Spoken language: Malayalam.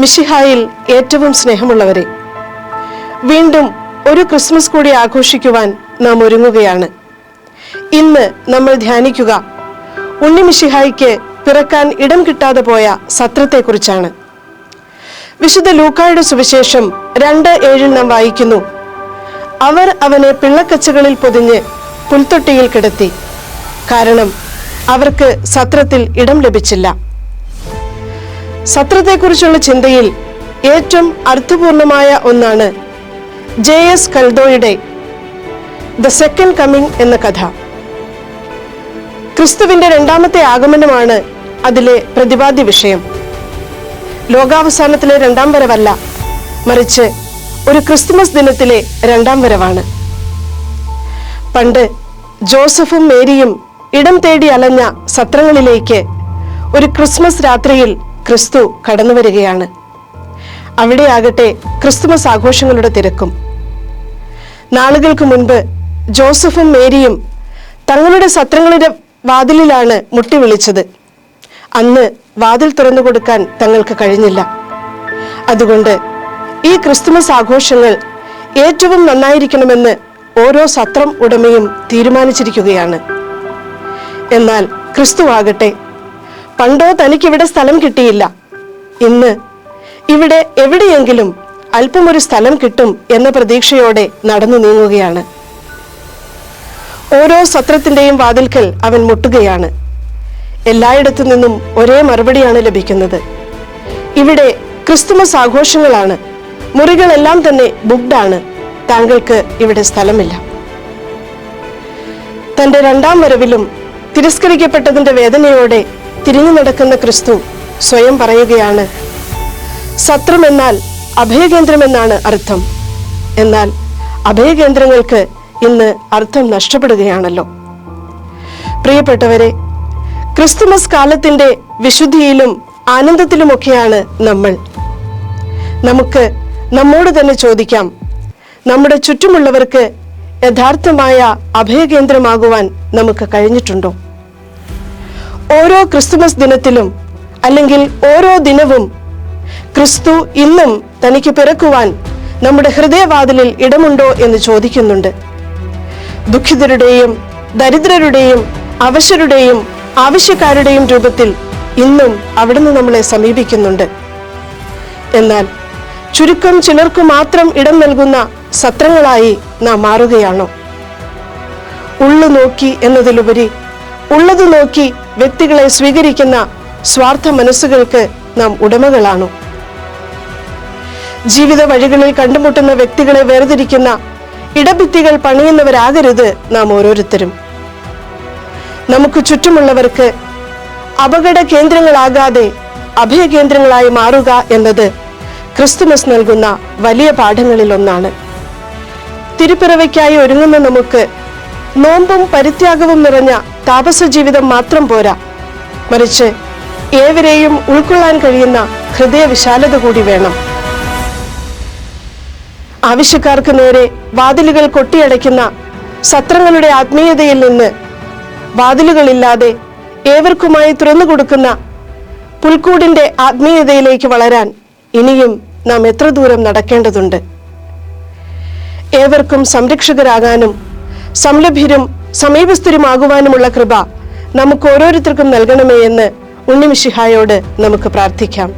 മിശിഹായിൽ ഏറ്റവും സ്നേഹമുള്ളവരെ, വീണ്ടും ഒരു ക്രിസ്മസ് കൂടി ആഘോഷിക്കുവാൻ നാം ഒരുങ്ങുകയാണ്. ഇന്ന് നമ്മൾ ധ്യാനിക്കുക ഉണ്ണി മിശിഹായ്ക്ക് പിറക്കാൻ ഇടം കിട്ടാതെ പോയ സത്രത്തെക്കുറിച്ചാണ്. വിശുദ്ധ ലൂക്കായുടെ സുവിശേഷം 2:7 നാം വായിക്കുന്നു, അവർ അവനെ പിള്ളക്കച്ചകളിൽ പൊതിഞ്ഞ് പുൽത്തൊട്ടിയിൽ കിടത്തി, കാരണം അവർക്ക് സത്രത്തിൽ ഇടം ലഭിച്ചില്ല. സത്രത്തെക്കുറിച്ചുള്ള ചിന്തയിൽ ഏറ്റവും അർത്ഥപൂർണമായ ഒന്നാണ് J.S. കൽദോയുടെ ദ സെക്കൻഡ് കമ്മിങ് എന്ന കഥ. ക്രിസ്തുവിന്റെ രണ്ടാമത്തെ ആഗമനമാണ് അതിലെ പ്രതിപാദ്യ വിഷയം. ലോകാവസാനത്തിലെ രണ്ടാം വരവല്ല, മറിച്ച് ഒരു ക്രിസ്തുമസ് ദിനത്തിലെ രണ്ടാം വരവാണ്. പണ്ട് ജോസഫും മേരിയും ഇടം തേടി അലഞ്ഞ സത്രങ്ങളിലേക്ക് ഒരു ക്രിസ്മസ് രാത്രിയിൽ ക്രിസ്തു കടന്നു വരികയാണ്. അവിടെയാകട്ടെ ക്രിസ്തുമസ് ആഘോഷങ്ങളുടെ തിരക്കും. നാളുകൾക്ക് മുൻപ് ജോസഫും മേരിയും തങ്ങളുടെ സത്രങ്ങളുടെ വാതിലിലാണ് മുട്ടി വിളിച്ചത്. അന്ന് വാതിൽ തുറന്നു കൊടുക്കാൻ തങ്ങൾക്ക് കഴിഞ്ഞില്ല. അതുകൊണ്ട് ഈ ക്രിസ്തുമസ് ആഘോഷങ്ങൾ ഏറ്റവും നന്നായിരിക്കണമെന്ന് ഓരോ സത്രം ഉടമയും തീരുമാനിച്ചിരിക്കുകയാണ്. എന്നാൽ ക്രിസ്തു ആകട്ടെ, പണ്ടോ തനിക്കിവിടെ സ്ഥലം കിട്ടിയില്ല, ഇന്ന് ഇവിടെ എവിടെയെങ്കിലും അല്പമൊരു സ്ഥലം കിട്ടും എന്ന പ്രതീക്ഷയോടെ നടന്നു നീങ്ങുകയാണ്. ഓരോ സത്രത്തിന്റെയും വാതിൽക്കൽ അവൻ മുട്ടുകയാണ്. എല്ലായിടത്തു നിന്നും ഒരേ മറുപടിയാണ് ലഭിക്കുന്നത്. ഇവിടെ ക്രിസ്തുമസ് ആഘോഷങ്ങളാണ്, മുറികളെല്ലാം തന്നെ ബുക്ക്ഡാണ്, താങ്കൾക്ക് ഇവിടെ സ്ഥലമില്ല. തന്റെ രണ്ടാം വരവിലും തിരസ്കരിക്കപ്പെട്ടതിന്റെ വേദനയോടെ തിരിഞ്ഞു നടക്കുന്ന ക്രിസ്തു സ്വയം പറയുകയാണ്, സത്രം എന്നാൽ അഭയകേന്ദ്രമെന്നാണ് അർത്ഥം. എന്നാൽ അഭയകേന്ദ്രങ്ങൾക്ക് ഇന്ന് അർത്ഥം നഷ്ടപ്പെടുകയാണല്ലോ. പ്രിയപ്പെട്ടവരെ, ക്രിസ്തുമസ് കാലത്തിന്റെ വിശുദ്ധിയിലും ആനന്ദത്തിലുമൊക്കെയാണ് നമ്മൾ. നമുക്ക് നമ്മോട് തന്നെ ചോദിക്കാം, നമ്മുടെ ചുറ്റുമുള്ളവർക്ക് യഥാർത്ഥമായ അഭയകേന്ദ്രമാകുവാൻ നമുക്ക് കഴിഞ്ഞിട്ടുണ്ടോ? ഓരോ ക്രിസ്തുമസ് ദിനത്തിലും അല്ലെങ്കിൽ ഓരോ ദിനവും ക്രിസ്തു ഇന്നും തനിക്ക് പിറക്കുവാൻ നമ്മുടെ ഹൃദയവാതിലിൽ ഇടമുണ്ടോ എന്ന് ചോദിക്കുന്നുണ്ട്. ദുഃഖിതരുടെയും ദരിദ്രരുടെയും അവശരുടെയും ആവശ്യക്കാരുടെയും രൂപത്തിൽ ഇന്നും അവിടുന്ന് നമ്മളെ സമീപിക്കുന്നുണ്ട്. എന്നാൽ ചുരുക്കം ചിലർക്കു മാത്രം ഇടം നൽകുന്ന സത്രങ്ങളായി നാം മാറുകയാണോ? ഉള്ളു നോക്കി എന്നതിലുപരി ഉള്ളത് നോക്കി വ്യക്തികളെ സ്വീകരിക്കുന്ന സ്വാർത്ഥ മനസ്സുകൾക്ക് നാം ഉടമകളാണോ? ജീവിത വഴികളിൽ കണ്ടുമുട്ടുന്ന വ്യക്തികളെ വേർതിരിക്കുന്ന ഇടഭിത്തികൾ പണിയുന്നവരാകരുത് നാം ഓരോരുത്തരും. നമുക്ക് ചുറ്റുമുള്ളവർക്ക് അപകട കേന്ദ്രങ്ങളാകാതെ അഭയകേന്ദ്രങ്ങളായി മാറുക എന്നത് ക്രിസ്തുമസ് നൽകുന്ന വലിയ പാഠങ്ങളിൽ ഒന്നാണ്. തിരുപ്പിറവയ്ക്കായി ഒരുങ്ങുന്ന നമുക്ക് നോമ്പും പരിത്യാഗവും നിറഞ്ഞ താപസ ജീവിതം മാത്രം പോരാ, മറിച്ച് ഏവരെയും ഉൾക്കൊള്ളാൻ കഴിയുന്ന ഹൃദയവിശാലത കൂടി വേണം. ആവശ്യക്കാർക്ക് നേരെ വാതിലുകൾ കൊട്ടിയടയ്ക്കുന്ന സത്രങ്ങളുടെ ആത്മീയതയിൽ നിന്ന് വാതിലുകളില്ലാതെ ഏവർക്കുമായി തുറന്നു കൊടുക്കുന്ന പുൽക്കൂടിന്റെ ആത്മീയതയിലേക്ക് വളരാൻ ഇനിയും നാം എത്ര ദൂരം നടക്കേണ്ടതുണ്ട്. ഏവർക്കും സംരക്ഷകരാകാനും സംലഭ്യരും സമീപസ്ഥരുമാകുവാനുമുള്ള കൃപ നമുക്ക് ഓരോരുത്തർക്കും നൽകണമേ എന്ന് ഉണ്ണി മിശിഹായോട് നമുക്ക് പ്രാർത്ഥിക്കാം.